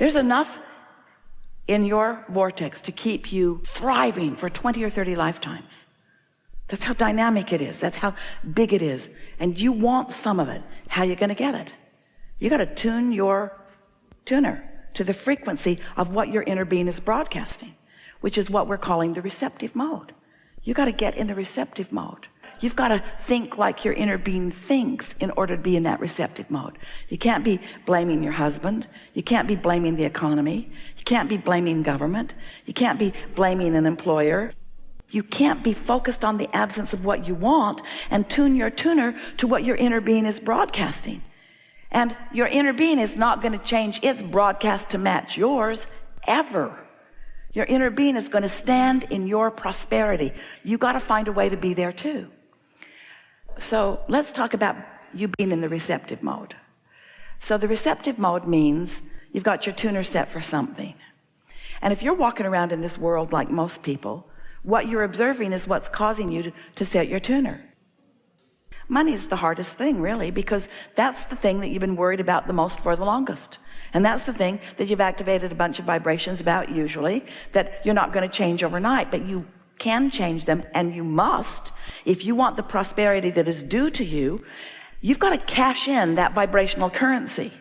There's enough in your vortex to keep you thriving for 20 or 30 lifetimes. That's how dynamic it is. That's how big it is. And you want some of it. How are you going to get it? You got to tune your tuner to the frequency of what your inner being is broadcasting, which is what we're calling the receptive mode. You got to get in the receptive mode. You've got to think like your inner being thinks in order to be in that receptive mode. You can't be blaming your husband. You can't be blaming the economy. You can't be blaming government. You can't be blaming an employer. You can't be focused on the absence of what you want and tune your tuner to what your inner being is broadcasting. And your inner being is not going to change its broadcast to match yours ever. Your inner being is going to stand in your prosperity. You got to find a way to be there too. So let's talk about you being in the receptive mode. So the receptive mode means you've got your tuner set for something. And if you're walking around in this world like most people, what you're observing is what's causing you to set your tuner. Money is the hardest thing, really, because that's the thing that you've been worried about the most for the longest. And that's the thing that you've activated a bunch of vibrations about, usually, that you're not going to change overnight, but you can change them, and you must. If you want the prosperity that is due to you, you've got to cash in that vibrational currency.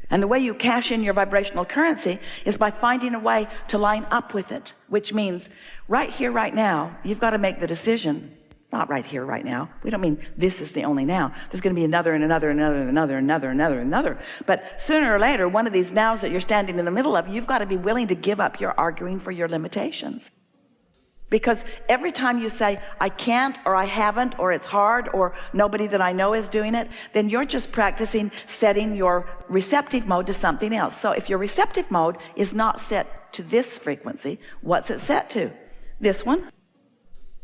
And the way you cash in your vibrational currency is by finding a way to line up with it, which means right here, right now, you've got to make the decision. Not right here, right now. We don't mean this is the only now. There's going to be another and another and another and another and another and another and another. But sooner or later, one of these nows that you're standing in the middle of, you've got to be willing to give up your arguing for your limitations. Because every time you say, I can't, or I haven't, or it's hard, or nobody that I know is doing it, then you're just practicing setting your receptive mode to something else. So if your receptive mode is not set to this frequency, what's it set to? This one?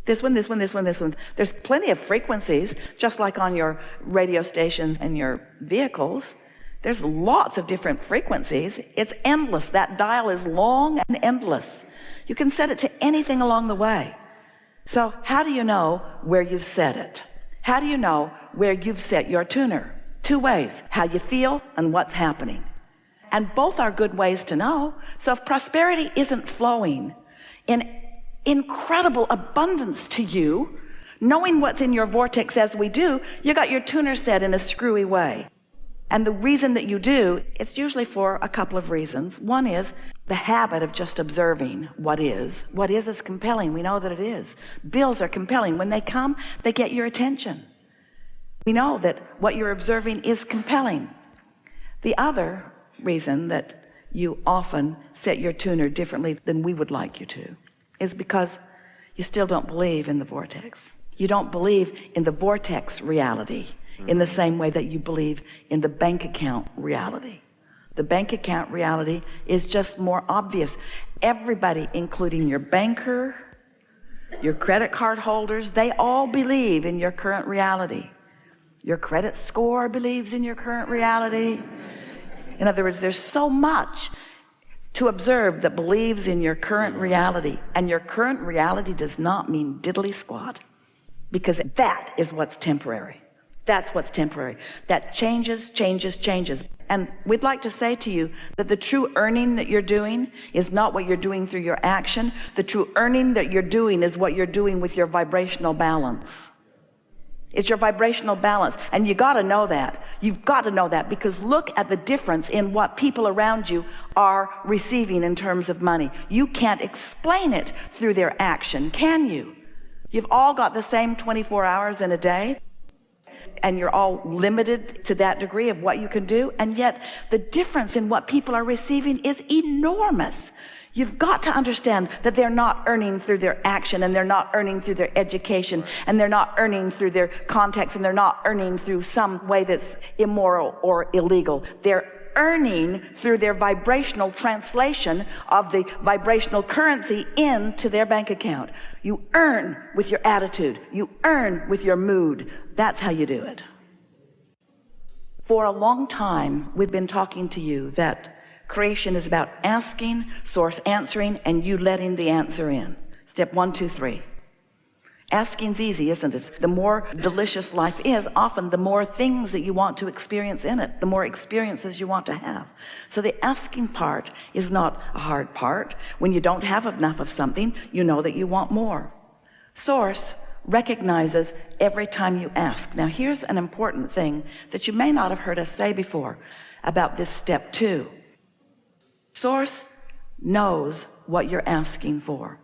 This one, this one, this one, this one. There's plenty of frequencies, just like on your radio stations and your vehicles. There's lots of different frequencies. It's endless. That dial is long and endless. You can set it to anything along the way. So how do you know where you've set it? How do you know where you've set your tuner? Two ways: how you feel and what's happening. And both are good ways to know. So if prosperity isn't flowing in incredible abundance to you, knowing what's in your vortex as we do, you got your tuner set in a screwy way. And the reason that you do, it's usually for a couple of reasons. One is the habit of just observing what is. What is compelling. We know that it is. Bills are compelling. When they come, they get your attention. We know that what you're observing is compelling. The other reason that you often set your tuner differently than we would like you to is because you still don't believe in the vortex. You don't believe in the vortex reality in the same way that you believe in the bank account reality. The bank account reality is just more obvious. Everybody, including your banker, your credit card holders, they all believe in your current reality. Your credit score believes in your current reality. In other words, there's so much to observe that believes in your current reality. And your current reality does not mean diddly squat, because that is what's temporary. That's what's temporary. That changes, changes, changes. And we'd like to say to you that the true earning that you're doing is not what you're doing through your action. The true earning that you're doing is what you're doing with your vibrational balance. It's your vibrational balance. And you got to know that. You've got to know that, because look at the difference in what people around you are receiving in terms of money. You can't explain it through their action, can you? You've all got the same 24 hours in a day, and you're all limited to that degree of what you can do. And yet the difference in what people are receiving is enormous. You've got to understand that they're not earning through their action, and they're not earning through their education, and they're not earning through their context, and they're not earning through some way that's immoral or illegal. They're earning through their vibrational translation of the vibrational currency into their bank account. You earn with your attitude. You earn with your mood. That's how you do it. For a long time, we've been talking to you that creation is about asking, source answering, and you letting the answer in. Step 1, 2, 3. Asking's easy, isn't it? The more delicious life is, often the more things that you want to experience in it, the more experiences you want to have. So the asking part is not a hard part. When you don't have enough of something, you know that you want more. Source recognizes every time you ask. Now here's an important thing that you may not have heard us say before about this step 2. Source knows what you're asking for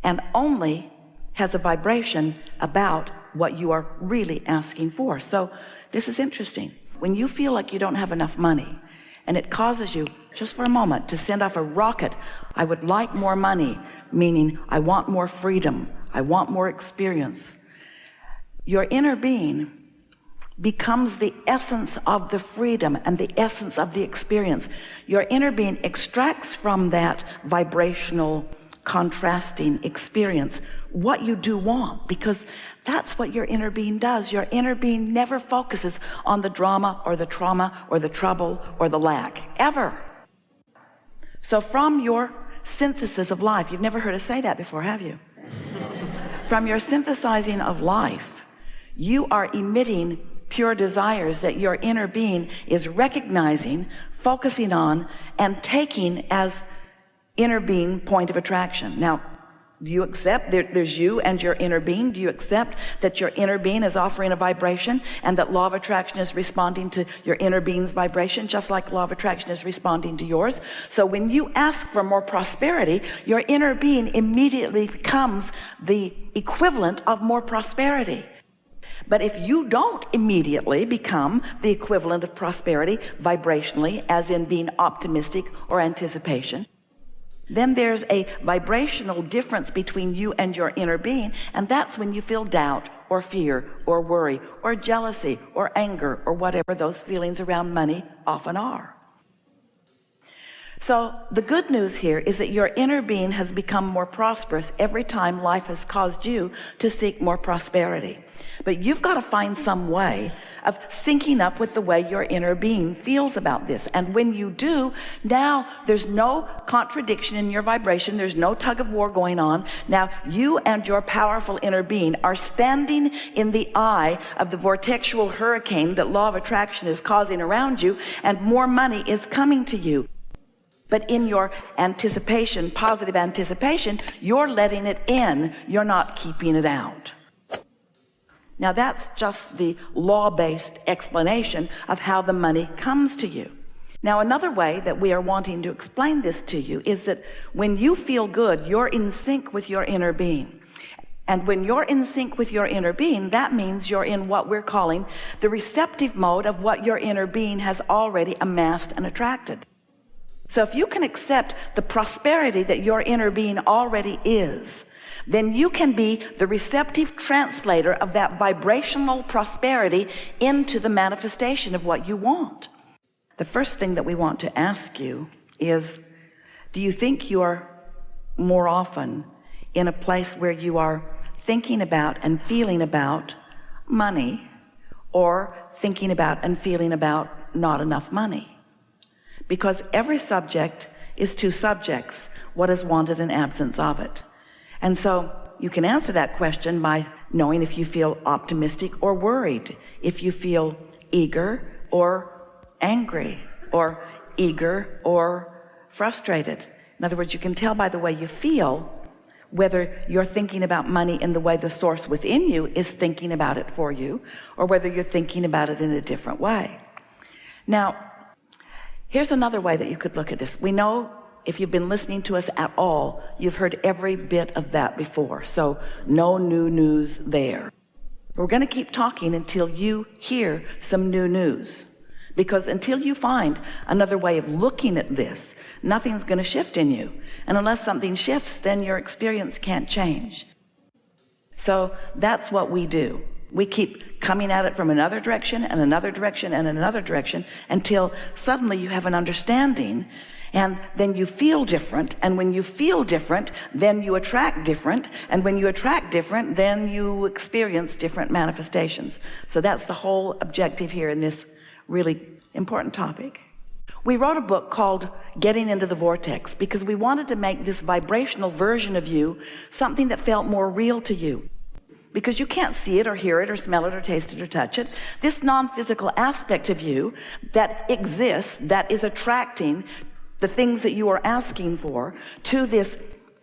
and only has a vibration about what you are really asking for. So this is interesting. When you feel like you don't have enough money and it causes you just for a moment to send off a rocket, I would like more money, meaning I want more freedom, I want more experience, your inner being becomes the essence of the freedom and the essence of the experience. Your inner being extracts from that vibrational contrasting experience what you do want, because that's what your inner being does. Your inner being never focuses on the drama or the trauma or the trouble or the lack, ever. So from your synthesis of life, you've never heard us say that before, have you? From your synthesizing of life, you are emitting pure desires that your inner being is recognizing, focusing on, and taking as inner being point of attraction. Now, do you accept there's you and your inner being? Do you accept that your inner being is offering a vibration and that law of attraction is responding to your inner being's vibration, just like law of attraction is responding to yours? So when you ask for more prosperity, your inner being immediately becomes the equivalent of more prosperity. But if you don't immediately become the equivalent of prosperity vibrationally, as in being optimistic or anticipation, then there's a vibrational difference between you and your inner being, and that's when you feel doubt or fear or worry or jealousy or anger or whatever those feelings around money often are. So the good news here is that your inner being has become more prosperous every time life has caused you to seek more prosperity. But you've got to find some way of syncing up with the way your inner being feels about this. And when you do, now there's no contradiction in your vibration. There's no tug of war going on. Now you and your powerful inner being are standing in the eye of the vortexual hurricane that law of attraction is causing around you, and more money is coming to you. But in your anticipation, positive anticipation, you're letting it in. You're not keeping it out. Now that's just the law-based explanation of how the money comes to you. Now another way that we are wanting to explain this to you is that when you feel good, you're in sync with your inner being. And when you're in sync with your inner being, that means you're in what we're calling the receptive mode of what your inner being has already amassed and attracted. So if you can accept the prosperity that your inner being already is, then you can be the receptive translator of that vibrational prosperity into the manifestation of what you want. The first thing that we want to ask you is, do you think you're more often in a place where you are thinking about and feeling about money, or thinking about and feeling about not enough money? Because every subject is two subjects, what is wanted and absence of it. And so you can answer that question by knowing if you feel optimistic or worried, if you feel eager or angry, or eager or frustrated. In other words, you can tell by the way you feel whether you're thinking about money in the way the source within you is thinking about it for you, or whether you're thinking about it in a different way. Now, here's another way that you could look at this. We know if you've been listening to us at all, you've heard every bit of that before. So no new news there. We're going to keep talking until you hear some new news. Because until you find another way of looking at this, nothing's going to shift in you. And unless something shifts, then your experience can't change. So that's what we do. We keep coming at it from another direction and another direction and another direction until suddenly you have an understanding, and then you feel different. And when you feel different, then you attract different. And when you attract different, then you experience different manifestations. So that's the whole objective here in this really important topic. We wrote a book called Getting into the Vortex because we wanted to make this vibrational version of you something that felt more real to you. Because you can't see it or hear it or smell it or taste it or touch it. This non-physical aspect of you that exists, that is attracting the things that you are asking for to this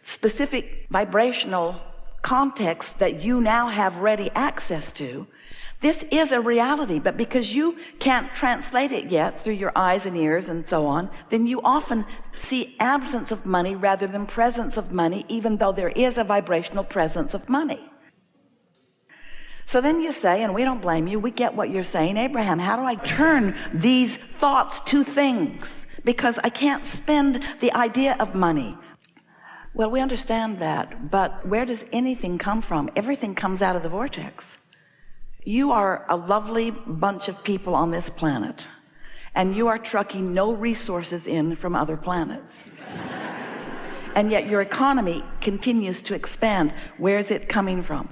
specific vibrational context that you now have ready access to. This is a reality, but because you can't translate it yet through your eyes and ears and so on, then you often see absence of money rather than presence of money, even though there is a vibrational presence of money. So then you say, and we don't blame you, we get what you're saying, Abraham, how do I turn these thoughts to things? Because I can't spend the idea of money. Well, we understand that, but where does anything come from? Everything comes out of the vortex. You are a lovely bunch of people on this planet, and you are trucking no resources in from other planets. And yet your economy continues to expand. Where is it coming from?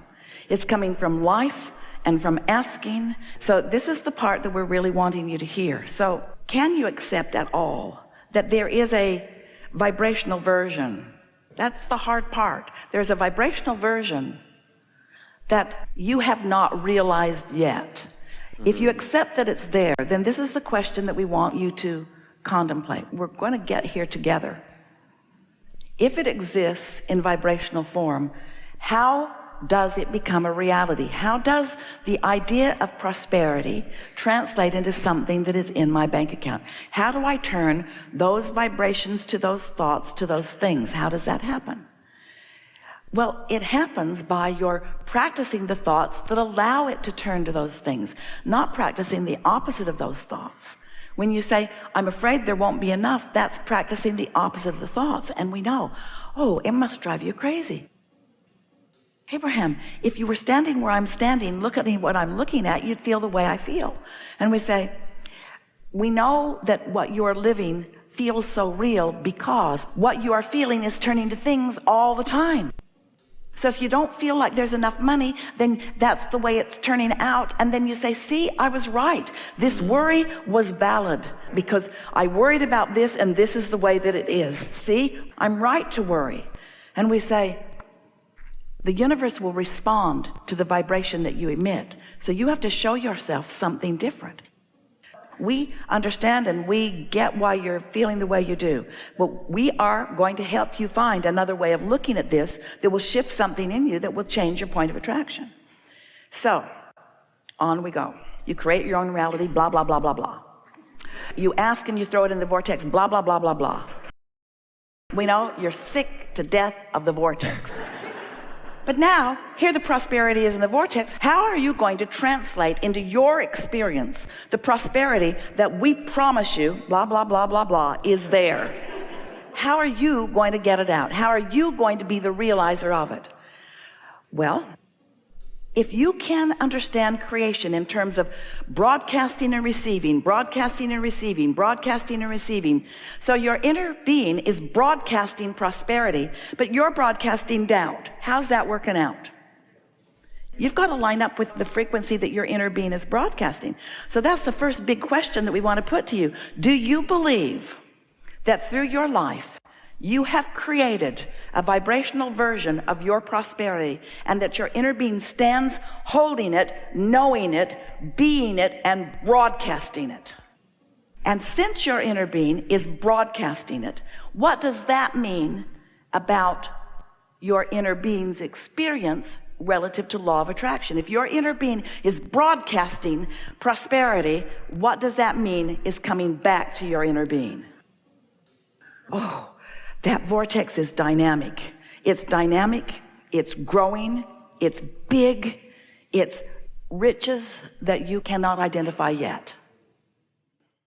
It's coming from life and from asking. So this is the part that we're really wanting you to hear. So can you accept at all that there is a vibrational version? That's the hard part. There's a vibrational version that you have not realized yet. If you accept that it's there, then this is the question that we want you to contemplate. We're going to get here together. If it exists in vibrational form, how does it become a reality? How does the idea of prosperity translate into something that is in my bank account? How do I turn those vibrations to those thoughts, to those things? How does that happen? Well, it happens by your practicing the thoughts that allow it to turn to those things, not practicing the opposite of those thoughts. When you say, I'm afraid there won't be enough, that's practicing the opposite of the thoughts. And we know, oh, it must drive you crazy. Abraham, if you were standing where I'm standing, look at what I'm looking at, you'd feel the way I feel. And we say, we know that what you are living feels so real because what you are feeling is turning to things all the time. So if you don't feel like there's enough money, then that's the way it's turning out. And then you say, see, I was right. This worry was valid because I worried about this and this is the way that it is. See, I'm right to worry. And we say, the universe will respond to the vibration that you emit. So you have to show yourself something different. We understand and we get why you're feeling the way you do. But we are going to help you find another way of looking at this that will shift something in you that will change your point of attraction. So, on we go. You create your own reality, blah, blah, blah, blah, blah. You ask and you throw it in the vortex, blah, blah, blah, blah, blah. We know you're sick to death of the vortex. But now, here the prosperity is in the vortex. How are you going to translate into your experience the prosperity that we promise you, blah, blah, blah, blah, blah, is there? How are you going to get it out? How are you going to be the realizer of it? Well, if you can understand creation in terms of broadcasting and receiving, broadcasting and receiving, broadcasting and receiving, so your inner being is broadcasting prosperity, but you're broadcasting doubt. How's that working out? You've got to line up with the frequency that your inner being is broadcasting. So that's the first big question that we want to put to you. Do you believe that through your life, you have created a vibrational version of your prosperity and that your inner being stands holding it, knowing it, being it, and broadcasting it? And since your inner being is broadcasting it, what does that mean about your inner being's experience relative to law of attraction? If your inner being is broadcasting prosperity, what does that mean is coming back to your inner being? Oh, that vortex is dynamic. It's dynamic, it's growing, it's big, it's riches that you cannot identify yet.